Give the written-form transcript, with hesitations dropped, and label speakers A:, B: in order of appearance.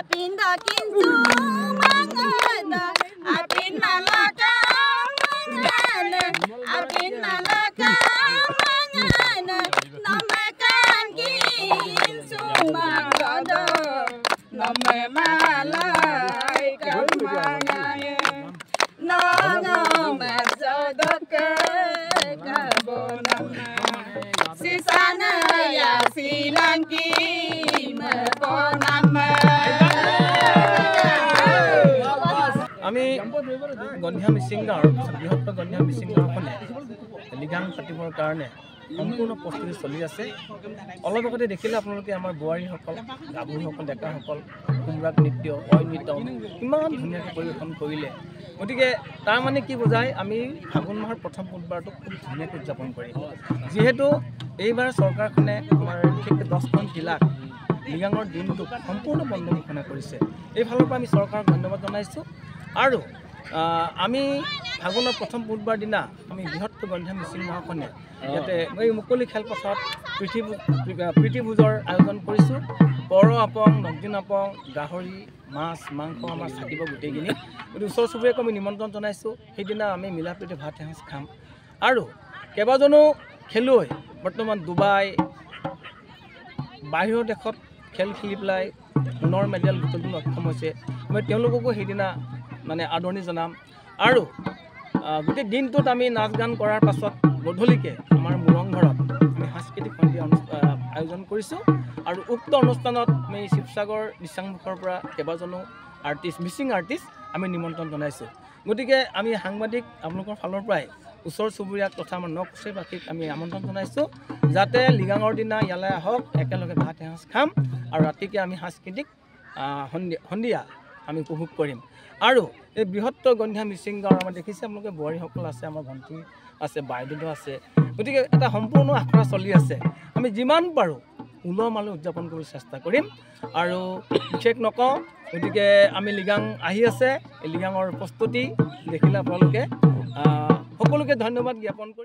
A: Apin dakin sumangana, apin malaka mangana, apin malaka mangana, namakan kin sumangana, namme malai kamangana, nanga mazadaka kabonama, sisana ya silangki mebonama.
B: আমি গন্ধিয়া মিচিং গাঁৱৰ বৃহত্তৰ গন্ধিয়া মিচিং গাঁওখনে লিগাং পাতিবৰ কাৰণে সম্পূৰ্ণ প্ৰস্তুতি চলি আছে। অলপ আগতে দেখিলে আপোনালোকে আমাৰ বোৱাৰীসকল, গাভৰুসকল, ডেকাসকল কুমৰাক নৃত্য, অয় নৃত্য কিমান ধুনীয়াকৈ পৰিৱেশন কৰিলে। গতিকে তাৰ মানে কি বুজায়, আমি ফাগুন মাহৰ প্ৰথম বুধবাৰটো খুব ধুনীয়াকৈ উদযাপন কৰিম। যিহেতু এইবাৰ চৰকাৰখনে আমাৰ বিশেষকৈ 10খন জিলাত লিগাঙৰ দিনটো সম্পূৰ্ণ বন্ধ ঘোষণা কৰিছে। এইফালৰ পৰা আমি চৰকাৰক ধন্যবাদ জনাইছোঁ। আৰু আমি ফাগুনৰ প্ৰথম বুধবাৰ দিনা আমি বৃহত্তৰ গন্ধিয়া মিচিং গাঁওখনে ইয়াতে এই মুকলি খেলপথাৰত প্ৰীতিভোজৰ আয়োজন কৰিছোঁ। কৰ আপং, নগদিন আপং, গাহৰি, মাছ, মাংস আমাৰ থাকিব গোটেইখিনি। গতিকে ওচৰ চুবুৰীয়াক আমি নিমন্ত্ৰণ জনাইছোঁ। সেইদিনা আমি মিলা প্ৰীতি ভাত এসাঁজ খাম। আৰু কেইবাজনো খেলুৱৈ বৰ্তমান ডুবাই, বাহিৰৰ দেশত খেল খেলি পেলাই সোণৰ মেডেল বুটলিবলৈ সক্ষম হৈছে। মই তেওঁলোককো সেইদিনা মানে আদৰণি জনাম। আৰু গোটেই দিনটোত আমি নাচ গান কৰাৰ পাছত গধূলিকৈ আমাৰ মুৰংঘৰত আমি সাংস্কৃতিক সন্ধিয়া আয়োজন কৰিছোঁ। আৰু উক্ত অনুষ্ঠানত আমি শিৱসাগৰ দিচাংমুখৰ পৰা কেইবাজনো মিচিং আৰ্টিষ্ট আমি নিমন্ত্ৰণ জনাইছোঁ। গতিকে আমি সাংবাদিক আপোনালোকৰ ফালৰ পৰাই ওচৰ চুবুৰীয়াক তথা আমাৰ নকচেবাসীক আমি আমন্ত্ৰণ জনাইছোঁ যাতে লিগাঙৰ দিনা ইয়ালৈ আহক, একেলগে ভাত এসাঁজ খাম আৰু ৰাতিকৈ আমি সাংস্কৃতিক সন্ধিয়া আমি উপভোগ কৰিম। আৰু এই বৃহত্তৰ গন্ধিয়া মিচিং গাঁৱৰ আমাৰ দেখিছে আপোনালোকে বোৱাৰীসকল আছে, আমাৰ ভণ্টি আছে, বাইদেউ আছে। গতিকে এটা সম্পূৰ্ণ আখৰা চলি আছে। আমি যিমান পাৰোঁ উলহ মালহ উদযাপন কৰিবলৈ চেষ্টা কৰিম। আৰু বিশেষ নকওঁ, গতিকে আমি লিগাং আহি আছে, এই লিগাঙৰ প্ৰস্তুতি দেখিলে আপোনালোকে। সকলোকে ধন্যবাদ জ্ঞাপন কৰি